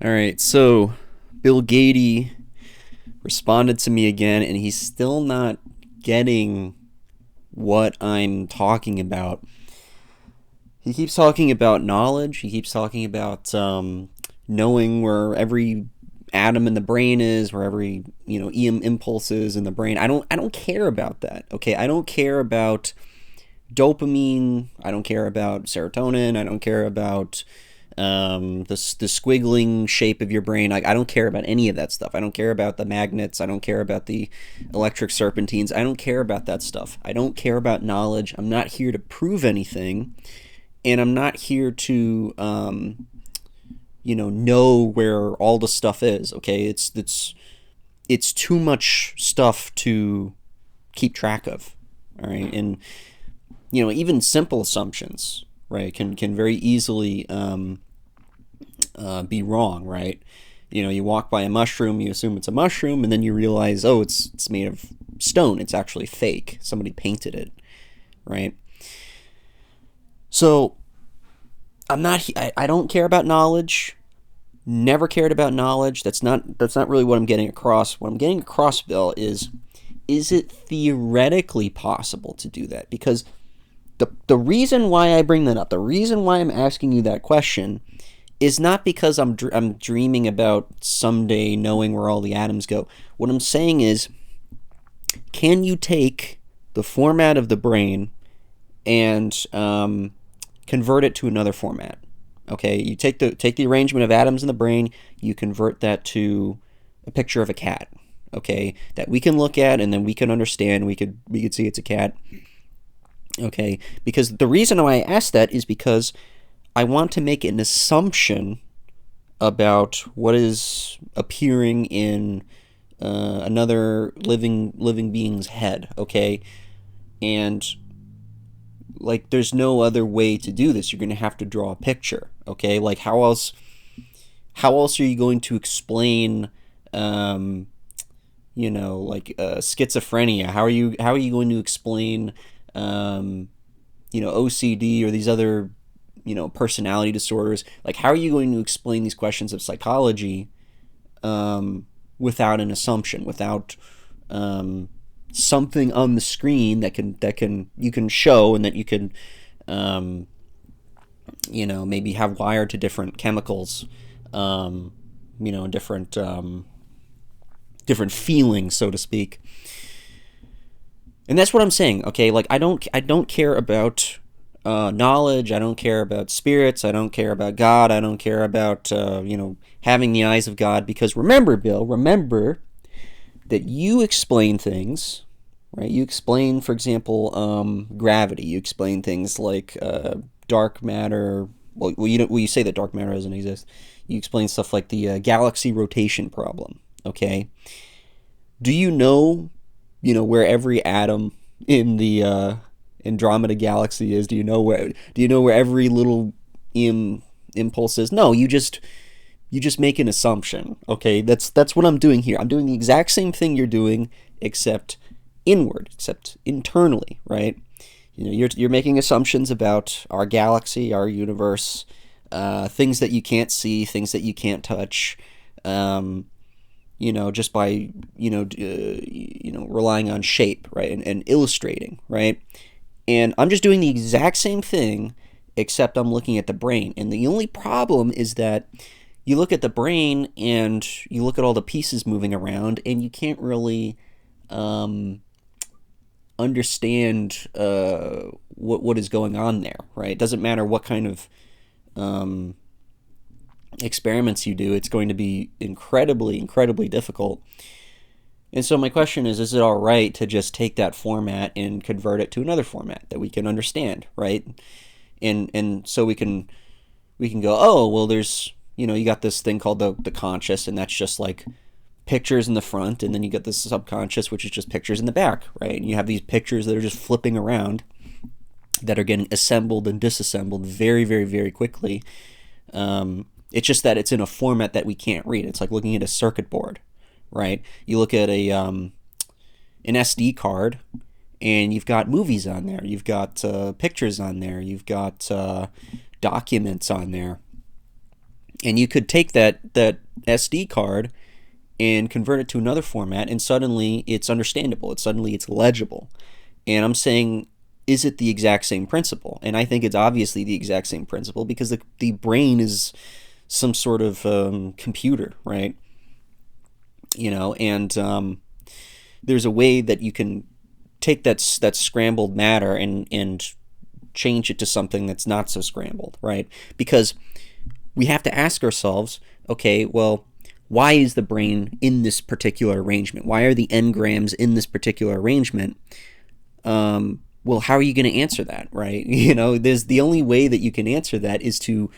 All right, so Bill Gaede responded to me again, and he's still not getting what I'm talking about. He keeps talking about knowledge. He keeps talking about knowing where every atom in the brain is, where every EM impulse is in the brain. I don't care about that. Okay, I don't care about dopamine. I don't care about serotonin. I don't care about the squiggling shape of your brain. Like, I don't care about any of that stuff. I don't care about the magnets. I don't care about the electric serpentines. I don't care about that stuff. I don't care about knowledge. I'm not here to prove anything, and I'm not here to know where all the stuff is. Okay, it's too much stuff to keep track of. All right, and even simple assumptions, right, can very easily be wrong, right? You walk by a mushroom, you assume it's a mushroom, and then you realize, oh, it's made of stone. It's actually fake. Somebody painted it, right? So I don't care about knowledge. Never cared about knowledge. That's not really what I'm getting across. What I'm getting across, Bill, is it theoretically possible to do that? Because the reason why I bring that up, the reason why I'm asking you that question, is not because I'm dreaming about someday knowing where all the atoms go. What I'm saying is, can you take the format of the brain and convert it to another format? Okay, you take the arrangement of atoms in the brain, you convert that to a picture of a cat. Okay, that we can look at and then we can understand. We could see it's a cat. Okay, because the reason why I ask that is because I want to make an assumption about what is appearing in another living being's head. Okay, and like, there's no other way to do this. You're going to have to draw a picture. Okay, like how else are you going to explain schizophrenia? How are you going to explain OCD or these other personality disorders? Like, how are you going to explain these questions of psychology without an assumption, without something on the screen that you can show, and that you can maybe have wired to different chemicals, different feelings, so to speak. And that's what I'm saying. Okay, like, I don't care about knowledge. I don't care about spirits. I don't care about God. I don't care about having the eyes of God. Because remember, Bill, that you explain things, right? You explain, for example, gravity. You explain things like dark matter. You say that dark matter doesn't exist. You explain stuff like the galaxy rotation problem. Okay, do you know where every atom in the Andromeda galaxy is? Do you know where every little impulse is? No, you just make an assumption. Okay, that's what I'm doing here. I'm doing the exact same thing you're doing, except inward, except internally, right? You're making assumptions about our galaxy, our universe, things that you can't see, things that you can't touch, just by relying on shape, right, and illustrating, right? And I'm just doing the exact same thing, except I'm looking at the brain. And the only problem is that you look at the brain and you look at all the pieces moving around, and you can't really understand what is going on there, right? It doesn't matter what kind of experiments you do. It's going to be incredibly difficult. And so my question is it all right to just take that format and convert it to another format that we can understand, right? And so we can go, oh, well, there's you got this thing called the conscious, and that's just like pictures in the front, and then you get the subconscious, which is just pictures in the back, right? And you have these pictures that are just flipping around, that are getting assembled and disassembled very quickly. It's just that it's in a format that we can't read. It's like looking at a circuit board, right? You look at an SD card, and you've got movies on there, you've got pictures on there, you've got documents on there. And you could take that SD card and convert it to another format, and suddenly it's understandable. It's legible. And I'm saying, is it the exact same principle? And I think it's obviously the exact same principle, because the brain is some sort of computer, right? And there's a way that you can take that scrambled matter and change it to something that's not so scrambled, right? Because we have to ask ourselves, okay, well, why is the brain in this particular arrangement? Why are the engrams in this particular arrangement? Well, how are you going to answer that, right? There's the only way that you can answer that is to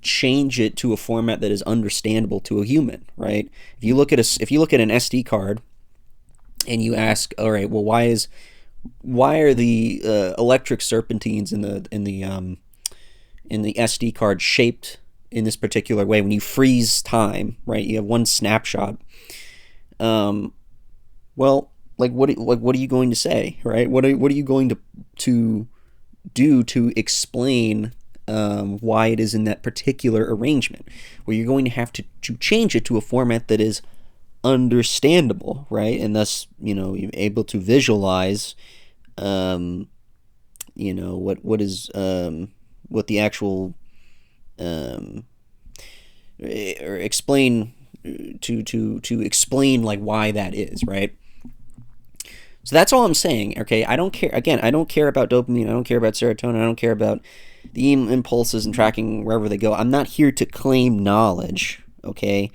change it to a format that is understandable to a human, right? If you look at an SD card and you ask, all right, well, why are the electric serpentines in the SD card shaped in this particular way? When you freeze time, right, you have one snapshot. Well, what are you going to say, right? What are you going to do to explain why it is in that particular arrangement? Well, you're going to have to change it to a format that is understandable, right? And thus, you're able to visualize, what the actual, or explain, to explain like why that is, right? So that's all I'm saying. Okay, I don't care. Again, I don't care about dopamine. I don't care about serotonin. I don't care about the impulses and tracking wherever they go. I'm not here to claim knowledge. Okay,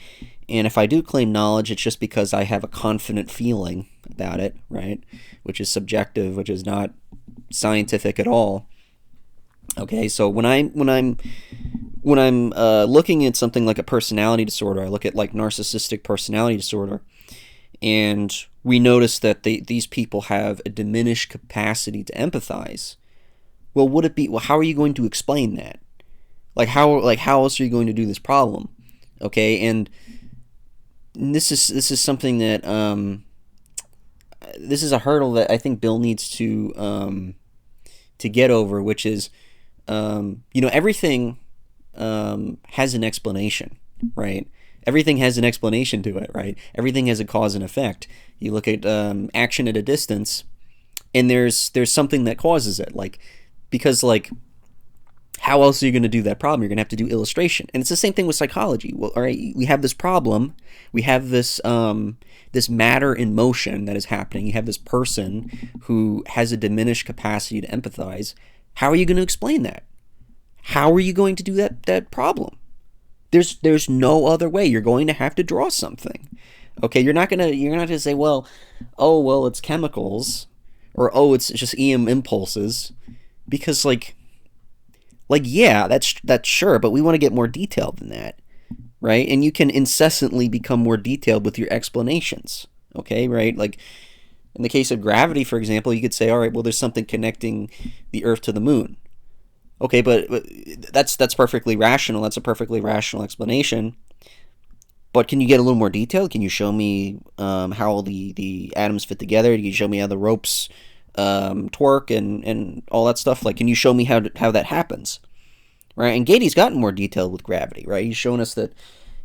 and if I do claim knowledge, it's just because I have a confident feeling about it, right? Which is subjective, which is not scientific at all. Okay, so when I'm looking at something like a personality disorder, I look at like narcissistic personality disorder, and we notice that these people have a diminished capacity to empathize. Well, would it be? Well, how are you going to explain that? How else are you going to do this problem? Okay, and this is something that this is a hurdle that I think Bill needs to get over, which is everything has an explanation, right? Everything has an explanation to it, right? Everything has a cause and effect. You look at action at a distance, and there's something that causes it, because how else are you going to do that problem? You're going to have to do illustration. And it's the same thing with psychology. Well, all right, we have this problem. We have this this matter in motion that is happening. You have this person who has a diminished capacity to empathize. How are you going to explain that? How are you going to do that problem? There's no other way. You're going to have to draw something. Okay, you're not gonna say, well, it's chemicals, or it's just EM impulses, because yeah, that's sure, but we want to get more detailed than that, right? And you can incessantly become more detailed with your explanations. Okay, right? Like in the case of gravity, for example, you could say, all right, well, there's something connecting the Earth to the Moon. Okay, but that's perfectly rational. That's a perfectly rational explanation. But can you get a little more detailed? Can you show me how the atoms fit together? Can you show me how the ropes torque and all that stuff? Can you show me how that happens? Right? And Gaede's gotten more detailed with gravity, right? He's shown us that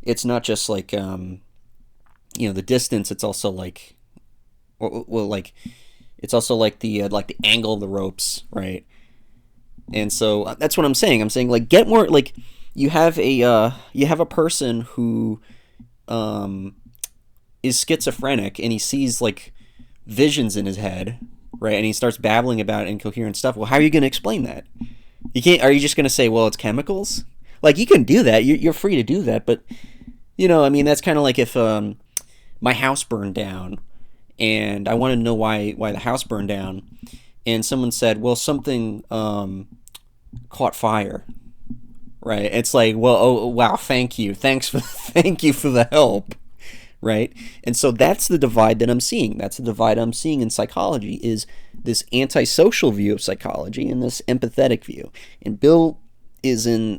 it's not just the distance. It's also it's also the angle of the ropes, right? And so that's what I'm saying. I'm saying get more you have a person who is schizophrenic, and he sees visions in his head, right? And he starts babbling about incoherent stuff. Well, how are you going to explain that? You can't. Are you just going to say, well, it's chemicals? You can do that. You're free to do that, but that's kind of like if my house burned down, and I wanted to know why the house burned down, and someone said, well, something caught fire, right? It's well, oh wow, thank you for the help, right? And so that's the divide that I'm seeing. That's the divide I'm seeing in psychology, is this antisocial view of psychology and this empathetic view. And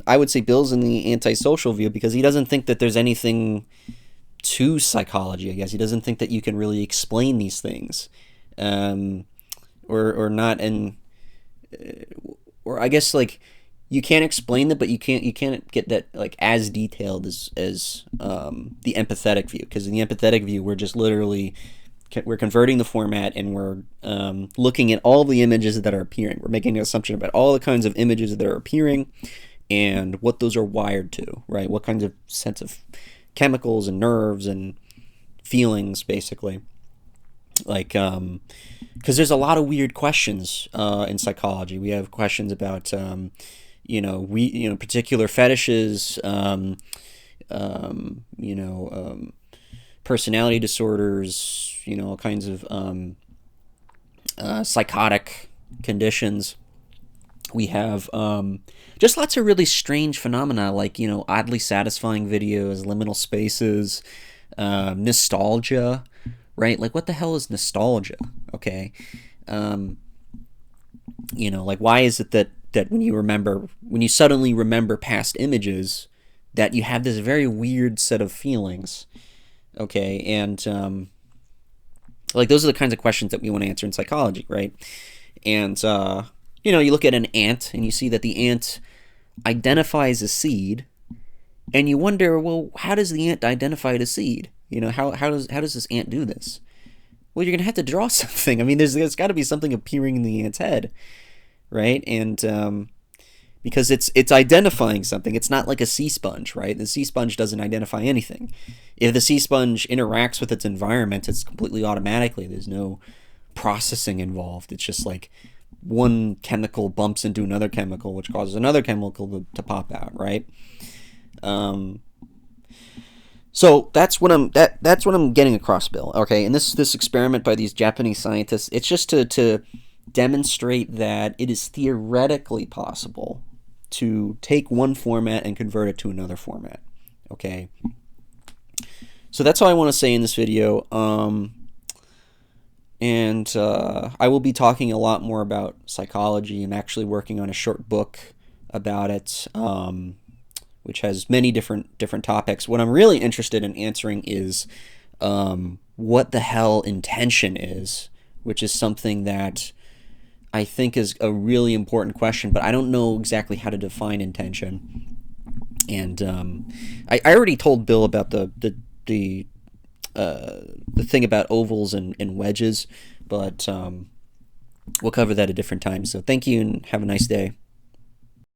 I would say Bill's in the antisocial view, because he doesn't think that there's anything to psychology, I guess. He doesn't think that you can really explain these things, or not, and or I guess you can't explain that, but you can't get that like as detailed as the empathetic view, because in the empathetic view we're just literally we're converting the format, and we're looking at all the images that are appearing. We're making an assumption about all the kinds of images that are appearing and what those are wired to, right? What kinds of sense of chemicals and nerves and feelings, basically. Like, because there's a lot of weird questions in psychology. We have questions about, particular fetishes, personality disorders, all kinds of psychotic conditions. We have just lots of really strange phenomena, like, oddly satisfying videos, liminal spaces, nostalgia, right? Like, what the hell is nostalgia? Okay. Like, why is it that when you suddenly remember past images, that you have this very weird set of feelings? Okay. And, like, those are the kinds of questions that we want to answer in psychology, right? And, you look at an ant and you see that the ant identifies a seed, and you wonder, well, how does the ant identify a seed? How does this ant do this? Well, you're gonna have to draw something. I mean, there's got to be something appearing in the ant's head, right? And because it's identifying something. It's not like a sea sponge, right? The sea sponge doesn't identify anything. If the sea sponge interacts with its environment, it's completely automatically. There's no processing involved. It's just like one chemical bumps into another chemical, which causes another chemical to pop out, right? So that's what I'm getting across, Bill. Okay, and this experiment by these Japanese scientists, it's just to demonstrate that it is theoretically possible to take one format and convert it to another format. Okay, so that's all I want to say in this video. And I will be talking a lot more about psychology. I'm actually working on a short book about it, which has many different topics. What I'm really interested in answering is what the hell intention is, which is something that I think is a really important question, but I don't know exactly how to define intention. And I already told Bill about the thing about ovals and wedges, but we'll cover that a different time. So thank you and have a nice day.